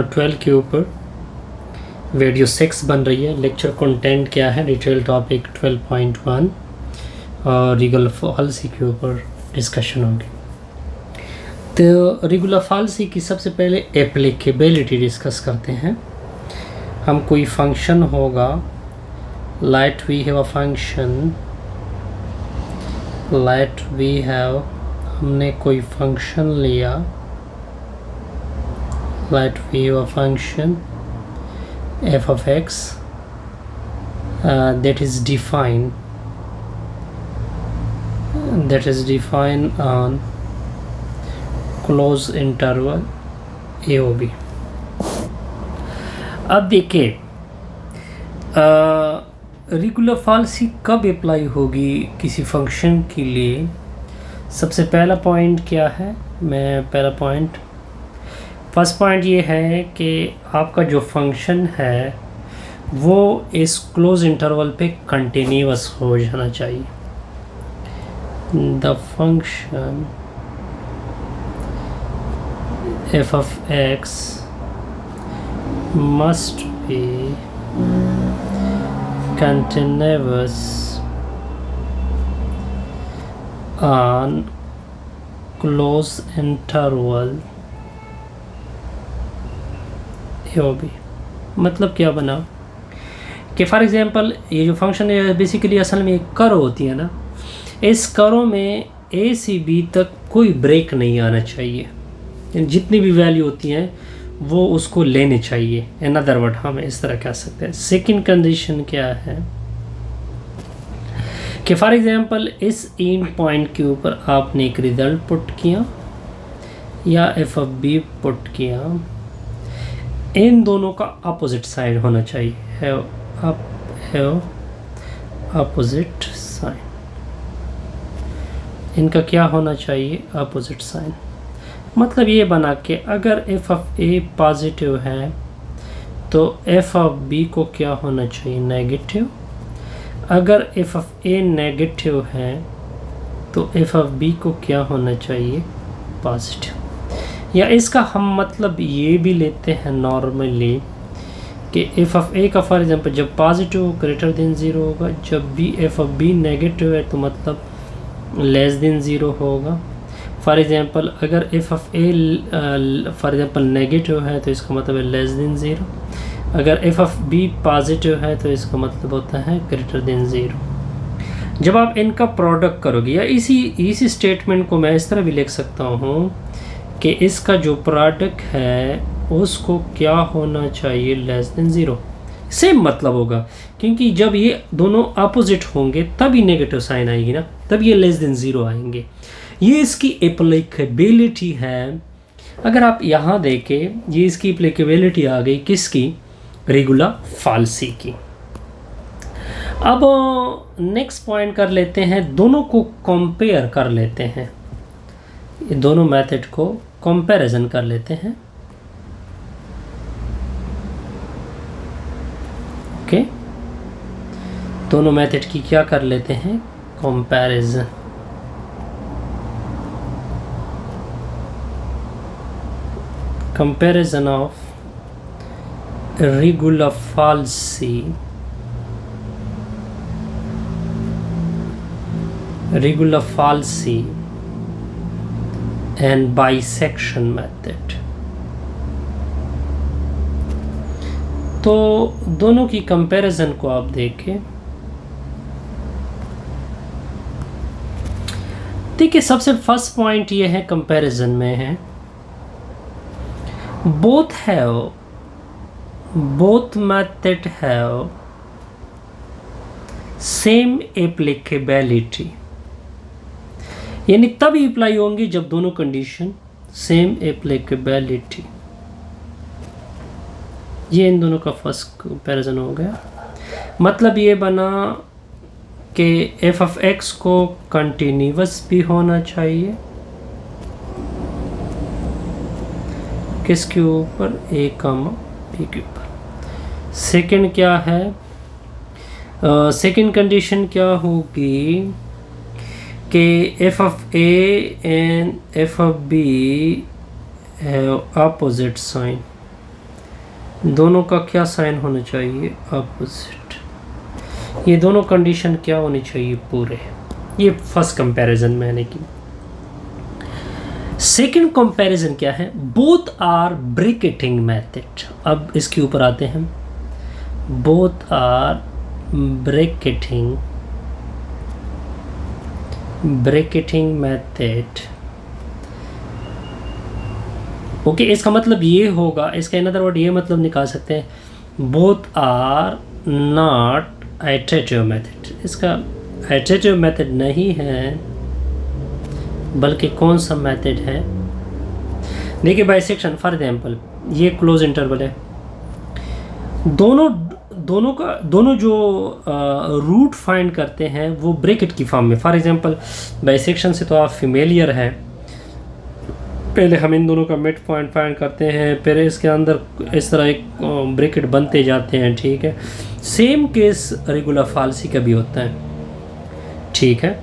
12 के ऊपर वीडियो 6 बन रही है। लेक्चर कंटेंट क्या है, डिटेल टॉपिक 12.1 और रेगुलर फॉल्सी के ऊपर डिस्कशन होगी। तो रेगुलर फॉल्सी की सबसे पहले एप्लीकेबिलिटी डिस्कस करते हैं। हम कोई फंक्शन होगा, let we have a function, let we have, हमने कोई फंक्शन लिया, let we have a function f of x that is defined on close interval a o b। अब देखिए रेगुलर फॉल्सी कब अप्लाई होगी किसी फंक्शन के लिए। सबसे पहला पॉइंट क्या है, फर्स्ट पॉइंट ये है कि आपका जो फंक्शन है वो इस क्लोज इंटरवल पे कंटिन्यूअस हो जाना चाहिए। The function f of x must be continuous on close interval भी। मतलब क्या बना कि फॉर एग्जांपल ये जो फंक्शन है बेसिकली असल में एक करो होती है ना, इस करो में ए से बी तक कोई ब्रेक नहीं आना चाहिए। जितनी भी वैल्यू होती हैं वो उसको लेने चाहिए। इन अदर वर्ड हम इस तरह कह सकते हैं। सेकंड कंडीशन क्या है कि फॉर एग्जांपल इस एंड पॉइंट के ऊपर आपने एक रिजल्ट पुट किया या एफ ऑफ बी पुट किया, इन दोनों का अपोजिट साइड होना चाहिए, हैव अपोजिट साइन। इनका क्या होना चाहिए, अपोजिट साइन। मतलब ये बना के अगर एफ ऑफ ए पॉजिटिव है तो एफ ऑफ बी को क्या होना चाहिए, नेगेटिव। अगर एफ ऑफ ए नेगेटिव है तो एफ ऑफ बी को क्या होना चाहिए, पॉजिटिव। या इसका हम मतलब ये भी लेते हैं नॉर्मली कि एफ ऑफ ए का फॉर एग्जांपल जब पॉजिटिव ग्रेटर देन ज़ीरो होगा, जब भी एफ ऑफ बी नेगेटिव है तो मतलब लेस देन ज़ीरो होगा। फॉर एग्जांपल अगर F of A for example negative है तो इसका मतलब है लेस देन ज़ीरो। अगर एफ ऑफ बी पॉजिटिव है तो इसका मतलब होता है ग्रेटर देन ज़ीरो। जब आप इनका प्रोडक्ट करोगे, या इसी स्टेटमेंट को मैं इस तरह भी लिख सकता हूँ कि इसका जो प्रोडक्ट है उसको क्या होना चाहिए, लेस देन ज़ीरो। सेम मतलब होगा क्योंकि जब ये दोनों अपोजिट होंगे तभी नेगेटिव साइन आएगी ना, तब ये लेस देन ज़ीरो आएंगे। ये इसकी एप्लीकेबिलिटी है। अगर आप यहाँ देखें, ये इसकी एप्लीकेबिलिटी आ गई किसकी, रेगुलर फॉल्सी की। अब नेक्स्ट पॉइंट कर लेते हैं, दोनों को कंपेयर कर लेते हैं, ये दोनों मेथड को कंपैरिजन कर लेते हैं। ओके, दोनों मेथड की क्या कर लेते हैं, comparison. Comparison of regular falsies, and bisection method। तो दोनों की कंपैरिजन को आप देखें। देखिए सबसे फर्स्ट पॉइंट ये है कंपैरिजन में है, both method have same applicability। यानी तभी अप्लाई होंगी जब दोनों कंडीशन सेम एप्लीकेबिलिटी। ये इन दोनों का फर्स्ट कंपैरिजन हो गया। मतलब ये बना कि एफ ऑफ एक्स को कंटिन्यूअस भी होना चाहिए, किसके ऊपर, ए कॉमा बी के ऊपर। सेकंड क्या है, सेकंड कंडीशन क्या होगी कि F of A and F of B have opposite sign. दोनों का क्या साइन होना चाहिए, अपोजिट। ये दोनों कंडीशन क्या होनी चाहिए, पूरे। ये फर्स्ट कंपैरिजन मैंने की। सेकंड कंपैरिजन क्या है, बोथ आर ब्रैकेटिंग मेथड। अब इसके ऊपर आते हैं, both are bracketing method. Okay, इसका मतलब ये होगा, इसका इन अदर वर्ड ये मतलब निकाल सकते हैं, both are not iterative method. इसका आइटरेटिव मेथड नहीं है, बल्कि कौन सा मेथड है। देखिए बाइसेक्शन फॉर एग्जांपल, ये क्लोज इंटरवल है, दोनों जो रूट फाइंड करते हैं वो ब्रैकेट की फॉर्म में। फॉर एग्जांपल बाइसेक्शन से तो आप फेमिलियर हैं, पहले हम इन दोनों का मिड पॉइंट फाइंड करते हैं, फिर इसके अंदर इस तरह एक ब्रैकेट बनते जाते हैं, ठीक है। सेम केस रेगुलर फाल्सी का भी होता है, ठीक है।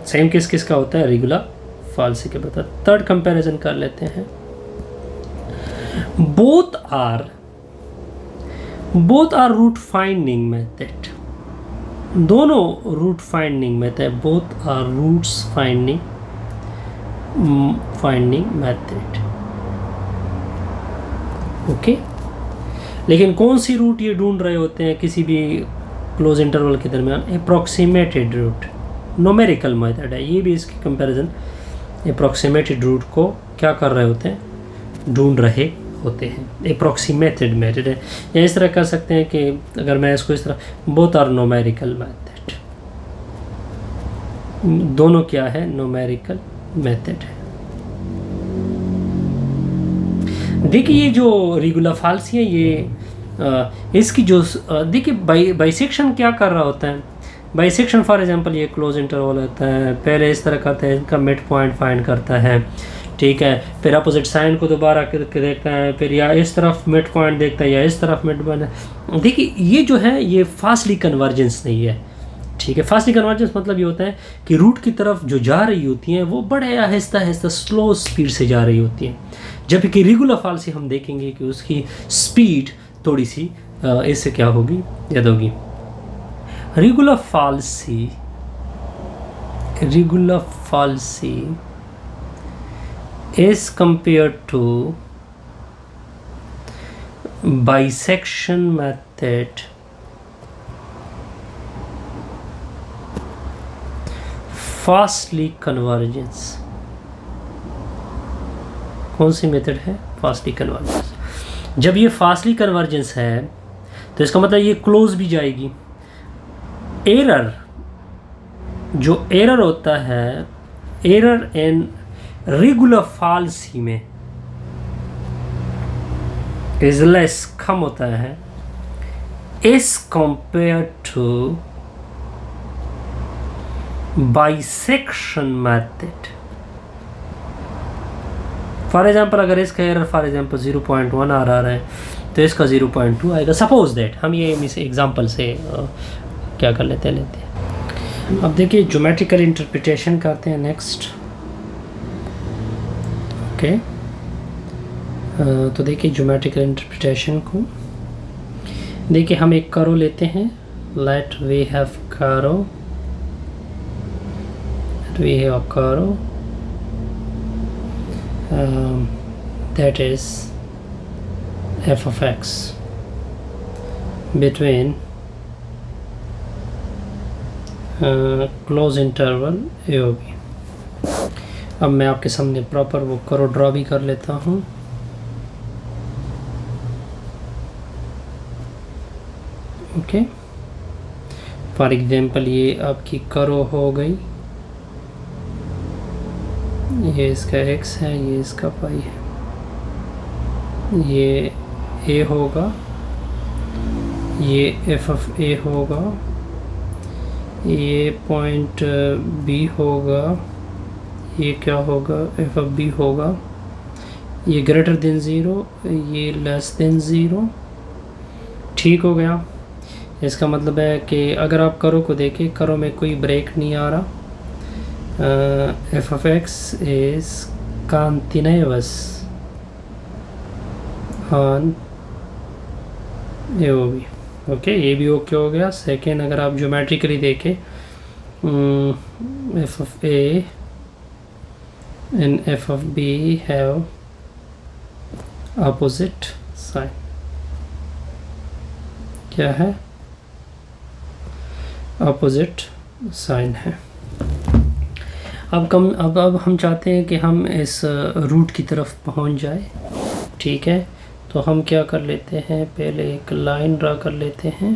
सेम केस किसका होता है, रेगुलर फाल्सी के बता। थर्ड कंपैरिजन कर लेते हैं, both are root finding method. दोनों root finding method, both are roots finding method. Okay, लेकिन कौन सी रूट ये ढूंढ रहे होते हैं किसी भी क्लोज इंटरवल के दरमियान, अप्रॉक्सीमेटेड रूट। न्यूमेरिकल मेथड है ये भी, इसकी कंपैरिजन अप्रॉक्सीमेटेड रूट को क्या कर रहे होते हैं, ढूंढ रहे होते हैं। अप्रॉक्सीमेटेड मेथड है, या इस तरह कर सकते हैं कि अगर मैं इसको इस तरह, बोथ आर न्यूमेरिकल मेथड। दोनों क्या है, न्यूमेरिकल मेथड है। देखिए ये जो रेगुलर फाल्सी है, ये इसकी जो देखिए बाइसेक्शन क्या कर रहा होता है। बाइसेक्शन फॉर एग्जांपल ये क्लोज इंटरवल होता है, पहले इस तरह करता है, इनका मिड पॉइंट फाइंड करता है, ठीक है। फिर अपोजिट साइन को दोबारा करके देखता है, फिर या इस तरफ मिड पॉइंट देखता है या इस तरफ मिड पॉइंट। देखिए ये जो है ये फास्टली कन्वर्जेंस नहीं है, ठीक है। फास्टली कन्वर्जेंस मतलब ये होता है कि रूट की तरफ जो जा रही होती हैं वो बड़े आहिस्ता आहिस्ता स्लो स्पीड से जा रही होती हैं, जबकि रेगुलर फाल्सी हम देखेंगे कि उसकी स्पीड थोड़ी सी इससे क्या होगी, ज़्यादा होगी। Regula falsi is compared to bisection method fastly convergence। कौन सी मेथड है, फास्टली कन्वर्जेंस। जब ये फास्टली कन्वर्जेंस है तो इसका मतलब ये क्लोज भी जाएगी। जो एरर होता है, एरर इन रेगुलर फाल्सी में इज लेस, कम होता है, as compare to bisection method. For example अगर इसका एरर फॉर एग्जांपल 0.1 आ रहा है तो इसका 0.2 आएगा। सपोज दैट हम ये एग्जांपल से क्या कर लेते हैं। अब देखिए ज्योमेट्रिकल इंटरप्रिटेशन करते हैं नेक्स्ट। ओके, तो देखिए ज्योमेट्रिकल इंटरप्रिटेशन को देखिए, हम एक करो लेते हैं, लेट वी हैव करो, that is f of x between close interval a और b। अब मैं आपके सामने प्रॉपर वो करो ड्रॉ भी कर लेता हूँ। ओके, फॉर एग्जांपल ये आपकी करो हो गई, ये इसका x है, ये इसका y है, ये a होगा, ये f of a होगा, ये पॉइंट b होगा, ये क्या होगा, f of b होगा, ये ग्रेटर देन 0, ये लेस देन 0। ठीक हो गया। इसका मतलब है कि अगर आप करो को देखें, करो में कोई ब्रेक नहीं आ रहा। f of x is continuous on ये वो भी ओके, ये भी ओके हो गया। सेकेंड, अगर आप ज्योमेट्रिकली देखें F of A and F of B have opposite sign, क्या है? अपोजिट साइन है। अब हम चाहते हैं कि हम इस रूट की तरफ पहुंच जाए, ठीक है? तो हम क्या कर लेते हैं, पहले एक लाइन ड्रा कर लेते हैं,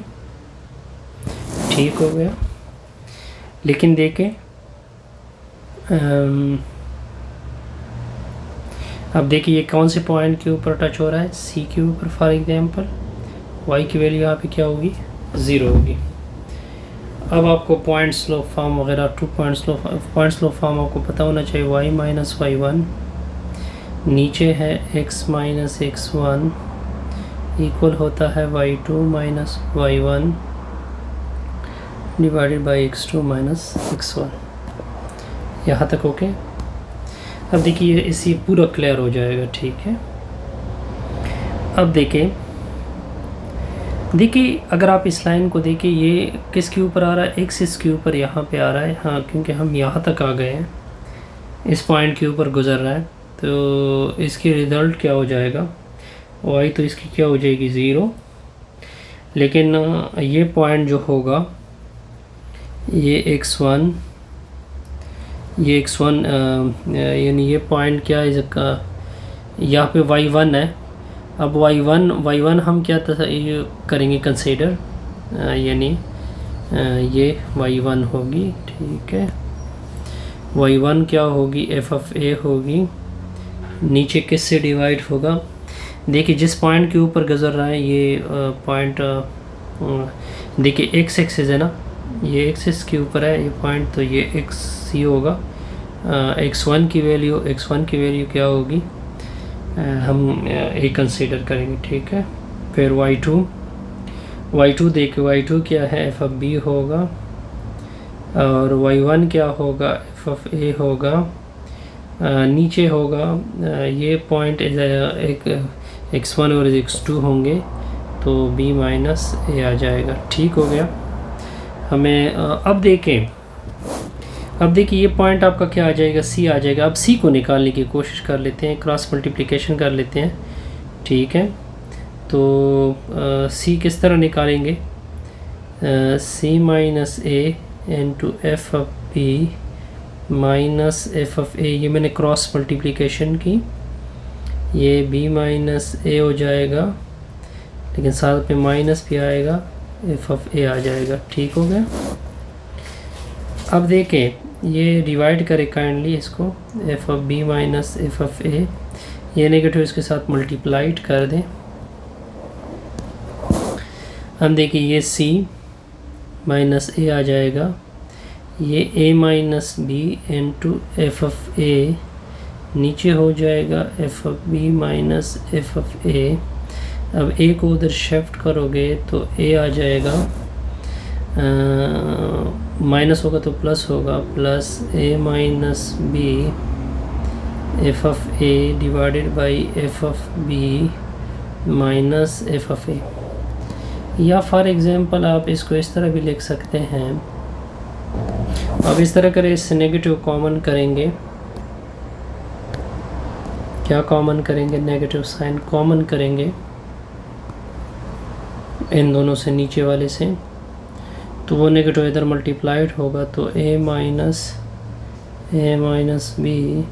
ठीक हो गया। लेकिन देखें अब देखिए ये कौन से पॉइंट के ऊपर टच हो रहा है, सी के ऊपर। फॉर एग्जांपल वाई की वैल्यू यहाँ पे क्या होगी, 0 होगी। अब आपको पॉइंट स्लोप फॉर्म वगैरह, पॉइंट स्लोप फॉर्म आपको पता होना चाहिए। y माइनस y1 नीचे है x माइनस x1 इक्वल होता है y2 minus y1 divided by x2 minus x1। यहाँ तक ओके। अब देखिए इसी पूरा क्लियर हो जाएगा, ठीक है? अब देखिए अगर आप इस लाइन को देखें, ये किसके ऊपर आ रहा है, एक्सिस के ऊपर यहाँ पे आ रहा है। हाँ, क्योंकि हम यहाँ तक आ गए हैं, इस पॉइंट के ऊपर गुजर रहा है, तो इसकी रिज़ल्ट क्या हो जाएगा, वाई तो इसकी क्या हो जाएगी 0। लेकिन ये पॉइंट जो होगा ये x1 यानी ये पॉइंट क्या है इसका, यहाँ पे y1 है। अब y1 हम क्या ये करेंगे कंसीडर, यानी ये y1 होगी, ठीक है? y1 क्या होगी, f ऑफ a होगी, नीचे किस से डिवाइड होगा। देखिए जिस पॉइंट के ऊपर गुजर रहा है ये पॉइंट, देखिए x एक्सिस है ना, ये एक्सिस के ऊपर है ये पॉइंट, तो ये x ही होगा। x1 की वैल्यू क्या होगी, हम ये कंसीडर करेंगे, ठीक है? फिर y2 देखिए y2 क्या है, f ऑफ b होगा, और y1 क्या होगा, f ऑफ a होगा। नीचे होगा ये पॉइंट एक x1 और x2 होंगे, तो b माइनस a आ जाएगा, ठीक हो गया। हमें अब देखिए ये पॉइंट आपका क्या आ जाएगा, C आ जाएगा। अब C को निकालने की कोशिश कर लेते हैं, क्रॉस मल्टीप्लिकेशन कर लेते हैं, ठीक है? तो C किस तरह निकालेंगे, C minus a into F of b minus F of a, ये मैंने क्रॉस मल्टीप्लिकेशन की, ये b माइनस a हो जाएगा, लेकिन साथ में माइनस भी आएगा, एफ ऑफ a आ जाएगा, ठीक हो गया। अब देखें ये डिवाइड करें काइंडली इसको, F of B minus F of A, ये नेगेटिव इसके साथ मल्टीप्लाइड कर दें। हम देखिए ये सी माइनस ए आ जाएगा, ये A minus B into F of A, नीचे हो जाएगा F of B minus F of A. अब ए को उधर शिफ्ट करोगे तो ए आ जाएगा, माइनस होगा तो प्लस होगा, plus A minus B F of A divided by F of B minus F of A. या फॉर एग्जांपल आप इसको इस तरह भी लिख सकते हैं। अब इस तरह करें, इससे नेगेटिव कॉमन करेंगे, क्या कॉमन करेंगे, नेगेटिव साइन कॉमन करेंगे इन दोनों से, नीचे वाले से, तो वो नेगेटिव इधर मल्टीप्लाइड होगा, तो a minus B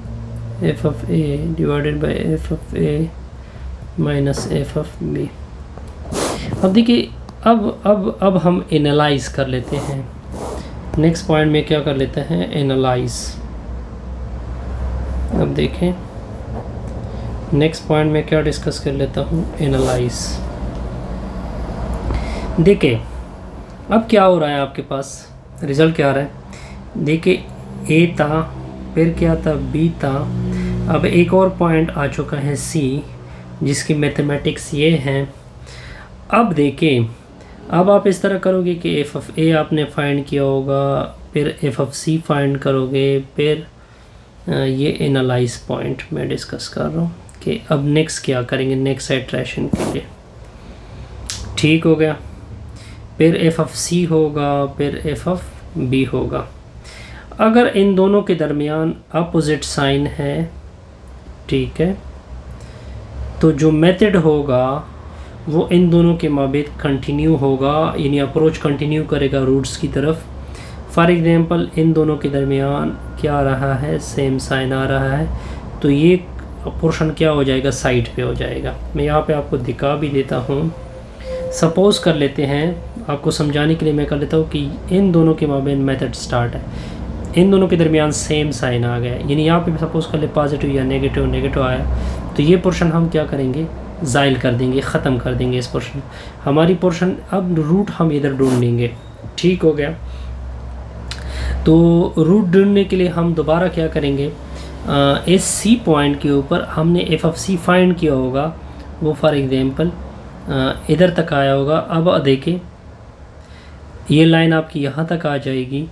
F of A divided by F of A minus F of B. अब देखिए अब हम एनालाइज कर लेते हैं, नेक्स्ट पॉइंट में क्या कर लेते हैं, एनालाइज। अब देखें नेक्स्ट पॉइंट में क्या डिस्कस कर लेता हूँ, एनालाइज। देखिए अब क्या हो रहा है, आपके पास रिज़ल्ट क्या आ रहा है। देखिए ए था, फिर क्या था, बी था, अब एक और पॉइंट आ चुका है सी, जिसकी मैथमेटिक्स ये हैं। अब देखिए अब आप इस तरह करोगे कि एफ ऑफ ए आपने फाइंड किया होगा, फिर एफ ऑफ सी फाइंड करोगे, फिर ये एनालाइज पॉइंट मैं डिस्कस कर रहा हूँ कि अब नेक्स्ट क्या करेंगे, नेक्स्ट इटरेशन के लिए, ठीक हो गया। फिर एफ ऑफ सी होगा, फिर एफ ऑफ बी होगा। अगर इन दोनों के दरमियान अपोजिट साइन है, ठीक है, तो जो मेथड होगा वो इन दोनों के माबेन कंटिन्यू होगा, यानी अप्रोच कंटिन्यू करेगा रूट्स की तरफ। फॉर एग्जांपल इन दोनों के दरमियान क्या आ रहा है, सेम साइन आ रहा है, तो ये पोर्शन क्या हो जाएगा, साइड पे हो जाएगा। मैं यहाँ पे आपको दिखा भी देता हूँ। सपोज़ कर लेते हैं, आपको समझाने के लिए मैं कर लेता हूँ कि इन दोनों के माबेन मेथड स्टार्ट है, इन दोनों के दरमियान सेम साइन आ गया, यानी यहाँ पे सपोज़ कर ले पॉजिटिव या नेगेटिव आया, तो ये पोर्शन हम क्या करेंगे, ज़ाइल कर देंगे, ख़त्म कर देंगे इस पोर्शन। हमारी पोर्शन अब रूट हम इधर ढूंढेंगे। ठीक हो गया। तो रूट ढूंढने के लिए हम दोबारा क्या करेंगे, इस सी पॉइंट के ऊपर हमने एफ ऑफ सी फाइंड किया होगा, वो फॉर एग्जांपल इधर तक आया होगा। अब देखिए ये लाइन आपकी यहाँ तक आ जाएगी।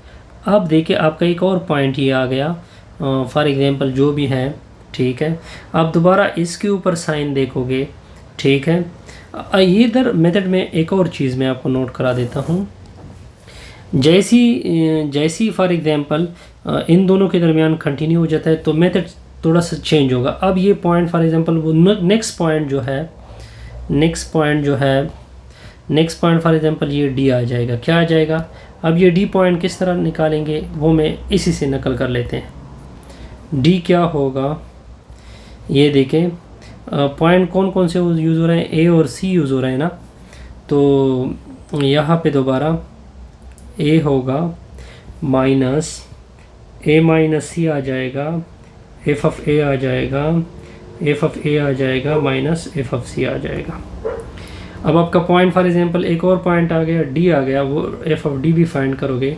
अब देखिए आपका एक और पॉइंट ये आ गया, फॉर एग्जांपल जो भी है, ठीक है। आप दोबारा इसके ऊपर साइन देखोगे, ठीक है। ये इधर मेथड में एक और चीज़ मैं आपको नोट करा देता हूँ। जैसी फॉर एग्जांपल इन दोनों के दरमियान कंटिन्यू हो जाता है तो मेथड थोड़ा सा चेंज होगा। अब ये पॉइंट फॉर एग्जांपल वो नेक्स्ट पॉइंट फॉर एग्जांपल ये डी आ जाएगा। क्या आ जाएगा, अब ये डी पॉइंट किस तरह निकालेंगे वो मैं इसी से नकल कर लेते हैं। डी क्या होगा, ये देखें पॉइंट कौन कौन से यूज़ हो रहे हैं, ए और सी यूज़ हो रहे हैं ना, तो यहाँ पे दोबारा ए होगा माइनस ए माइनस सी आ जाएगा, एफ ऑफ ए आ जाएगा, एफ ऑफ ए आ जाएगा माइनस एफ ऑफ सी आ जाएगा। अब आपका पॉइंट फॉर एग्जांपल एक और पॉइंट आ गया, डी आ गया, वो एफ ऑफ डी भी फाइंड करोगे।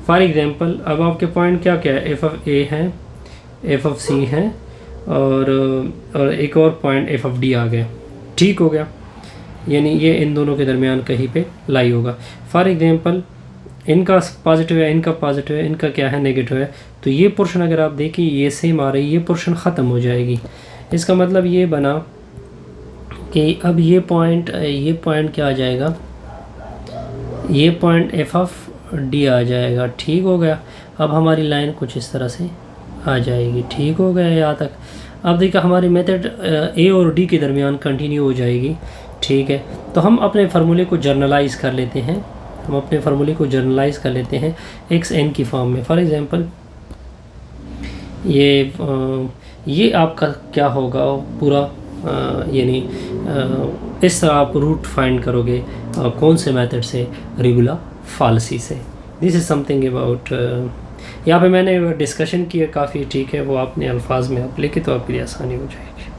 फॉर एग्जांपल अब आपके पॉइंट क्या क्या है, एफ ऑफ ए है, एफ ऑफ सी है, और एक और पॉइंट एफ ऑफ डी आ गया। ठीक हो गया, यानी ये इन दोनों के दरमियान कहीं पे लाई होगा। फॉर एग्जांपल इनका पॉजिटिव है, इनका पॉजिटिव है, इनका क्या है, नेगेटिव है, तो ये पोर्शन अगर आप देखिए ये सेम आ रही है, ये पोर्शन ख़त्म हो जाएगी। इसका मतलब ये बना कि अब ये पॉइंट क्या आ जाएगा, ये पॉइंट एफ ऑफ डी आ जाएगा। ठीक हो गया। अब हमारी लाइन कुछ इस तरह से आ जाएगी। ठीक हो गया यहाँ तक। अब देखिए हमारी मेथड ए और डी के दरमियान कंटिन्यू हो जाएगी। ठीक है, तो हम अपने फार्मूले को जर्नलाइज कर लेते हैं, एक्स एन की फॉर्म में। फॉर एग्जांपल ये आपका क्या होगा पूरा, यानी इस तरह आप रूट फाइंड करोगे कौन से मेथड से, रेगुलर फालसी से। दिस इज़ समथिंग अबाउट, यहाँ पे मैंने डिस्कशन किया काफ़ी, ठीक है, वो आपने अल्फाज में आप लिखे तो आपके लिए आसानी हो जाएगी।